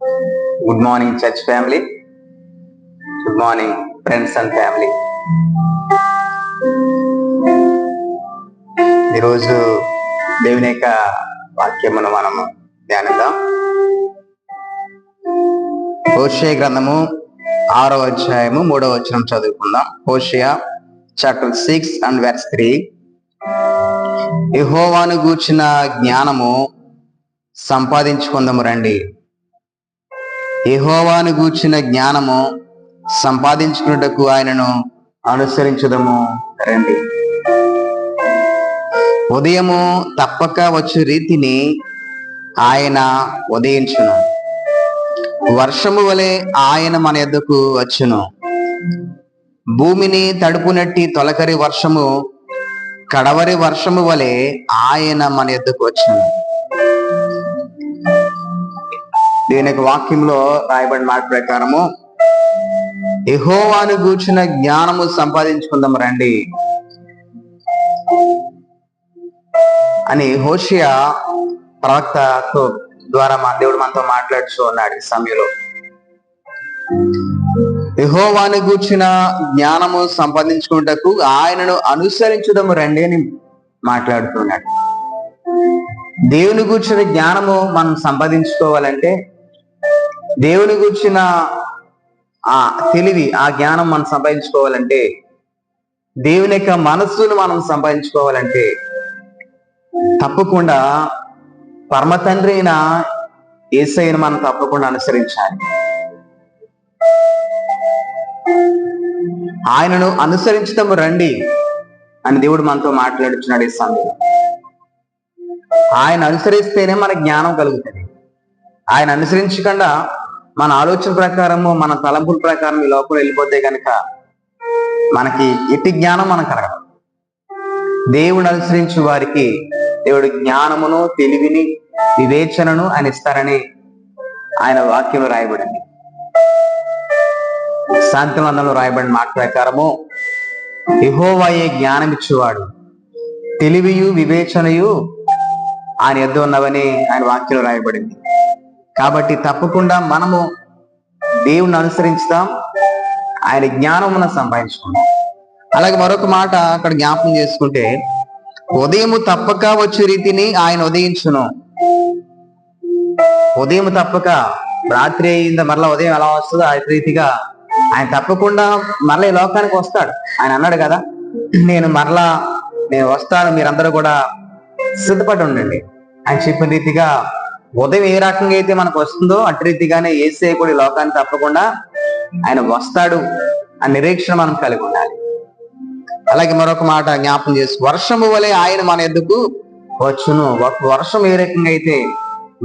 Good morning church family, good morning friends and family. ఈరోజు దేవుని యొక్క వాక్యమును మనము ధ్యానిద్దాం. హోషేయ గ్రంథము 6వ అధ్యాయము 3వ వచనం చదువుకుందాం. హోషేయ చాప్టర్ 6 and verse 3. యెహోవాను గూర్చిన జ్ఞానము సంపాదించుకుందాము రండి. యెహోవాను గూర్చిన జ్ఞానము సంపాదించుకున్నటకు ఆయనను అనుసరించుదము రండి. ఉదయము తప్పక వచ్చు రీతిని ఆయన ఉదయించును. వర్షము వలె ఆయన మన యొద్దకు వచ్చును. భూమిని తడుపునట్టి తొలకరి వర్షము కడవరి వర్షము వలె ఆయన మన యొద్దకు వచ్చును. దీని యొక్క వాక్యంలో రాయబడిన మాట ప్రకారము యెహోవాను గూర్చిన జ్ఞానము సంపాదించుకుందాం రండి అని హోషేయ ప్రవక్తతో ద్వారా మా దేవుడు మనతో మాట్లాడుతూ ఉన్నాడు. ఈ సమయంలో యెహోవాను గూర్చిన జ్ఞానము సంపాదించుకున్నటకు ఆయనను అనుసరించుదము రండి అని మాట్లాడుతున్నాడు. దేవుని గూర్చిన జ్ఞానము మనం సంపాదించుకోవాలంటే, దేవుని గూర్చిన ఆ తెలివి, ఆ జ్ఞానం మనం సంపాదించుకోవాలంటే, దేవుని యొక్క మనస్సును మనం సంపాదించుకోవాలంటే తప్పకుండా పరమ తండ్రి అయిన యేసయ్యను మనం తప్పకుండా అనుసరించాలి. ఆయనను అనుసరించటము రండి అని దేవుడు మనతో మాట్లాడుచున్నాడు. ఈ సమయంలో ఆయన అనుసరిస్తేనే మన జ్ఞానం కలుగుతుంది. ఆయన అనుసరించకుండా మన ఆలోచన ప్రకారము, మన తలంపుల ప్రకారం ఈ లోపల వెళ్ళిపోతే కనుక మనకి ఎట్టి జ్ఞానం మనకు కలగదు. దేవుడు అనుసరించే వారికి దేవుడు జ్ఞానమును, తెలివిని, వివేచనను ఆయన ఇస్తారని ఆయన వాక్యంలో రాయబడింది. శాంతివంతంలో రాయబడిన మాట ప్రకారము యెహోవాయే జ్ఞానం ఇచ్చేవాడు, తెలివియు వివేచనయు ఆయన యొద్ద ఉన్నవని ఆయన వాక్యంలో రాయబడింది. కాబట్టి తప్పకుండా మనము దేవుణ్ణి అనుసరించుదాం, ఆయన జ్ఞానమును సంపాదించుకుందాం. అలాగే మరొక మాట అక్కడ జ్ఞాపకం చేసుకుంటే, ఉదయము తప్పక వచ్చే రీతిని ఆయన ఉదయించును. ఉదయం తప్పక, రాత్రి అయిందా మరలా ఉదయం ఎలా వస్తుందో ఆ రీతిగా ఆయన తప్పకుండా మరలా ఈ లోకానికి వస్తాడు. ఆయన అన్నాడు కదా, నేను వస్తాను, మీరందరూ కూడా సిద్ధపడి ఉండండి ఆయన చెప్పిన రీతిగా. ఉదయం ఏ రకంగా అయితే మనకు వస్తుందో అటు రీతిగానే యేసయ్య కూడా ఈ లోకాన్ని తప్పకుండా ఆయన వస్తాడు ఆ నిరీక్షణ మనం కలిగి ఉండాలి. అలాగే మరొక మాట జ్ఞాపకం చేసి, వర్షము వలె ఆయన మన యొద్దకు వచ్చును. వర్షం ఏ రకంగా అయితే,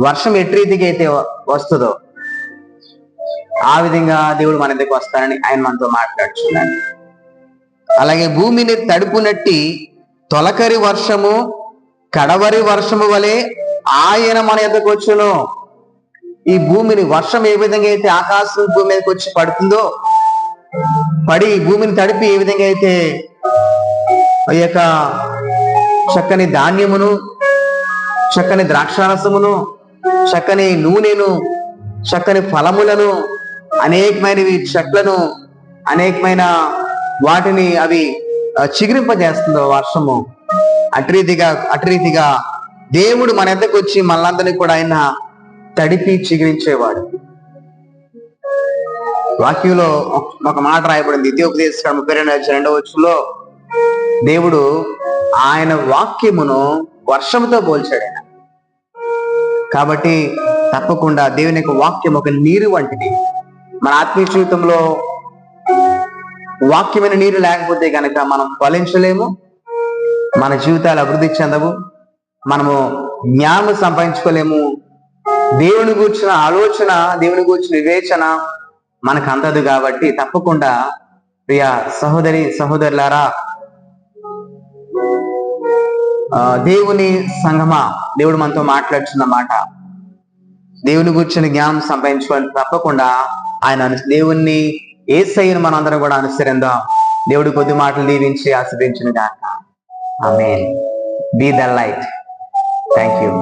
వర్షం ఎటు రీతిగా అయితే వస్తుందో ఆ విధంగా దేవుడు మన దగ్గరికి వస్తానని ఆయన మనతో మాట్లాడుచున్నాడు. అలాగే భూమిని తడుపునట్టి తొలకరి వర్షము కడవరి వర్షము వలె ఆయన మన యొద్దకు వచ్చును. ఈ భూమిని, వర్షం ఏ విధంగా అయితే ఆకాశం భూమి మీదకి వచ్చి పడుతుందో, పడి భూమిని తడిపి ఏ విధంగా అయితే ఆ యొక్క చక్కని ధాన్యమును, చక్కని ద్రాక్షారసమును, చక్కని నూనెను, చక్కని ఫలములను, అనేకమైనవి చెట్లను, అనేకమైన వాటిని అవి చిగురింపజేస్తుందో వర్షము, అటు రీతిగా దేవుడు మన ఎద్దకు వచ్చి మనందరినీ కూడా ఆయన తడిపి చిగురించేవాడు. వాక్యంలో ఒక మాట రాయబడింది, ద్వితీయోపదేశకాండం 32వ వచనంలో దేవుడు ఆయన వాక్యమును వర్షంతో పోల్చాడు ఆయన. కాబట్టి తప్పకుండా దేవుని యొక్క వాక్యం ఒక నీరు వంటిది. మన ఆత్మీయ జీవితంలో వాక్యమైన నీరు లేకపోతే కనుక మనం ఫలించలేము, మన జీవితాలు అభివృద్ధి చెందవు, మనము జ్ఞానం సంపాదించుకోలేము. దేవుని గూర్చిన ఆలోచన, దేవుని గూర్చిన వివేచన మనకు అందదు. కాబట్టి తప్పకుండా ప్రియ సహోదరులారా, దేవుని సంగమా, దేవుడు మనతో మాట్లాడుతున్న మాట, దేవుని కూర్చుని జ్ఞానం సంపాదించుకోవాలి. తప్పకుండా దేవుణ్ణి యేసయ్యను మనం అందరం కూడా అనుసరిద్దాం. దేవుడి కొద్ది మాటలు దీవించి ఆశీర్వదించును గాక. ఆమేన్. Be the light. Thank you.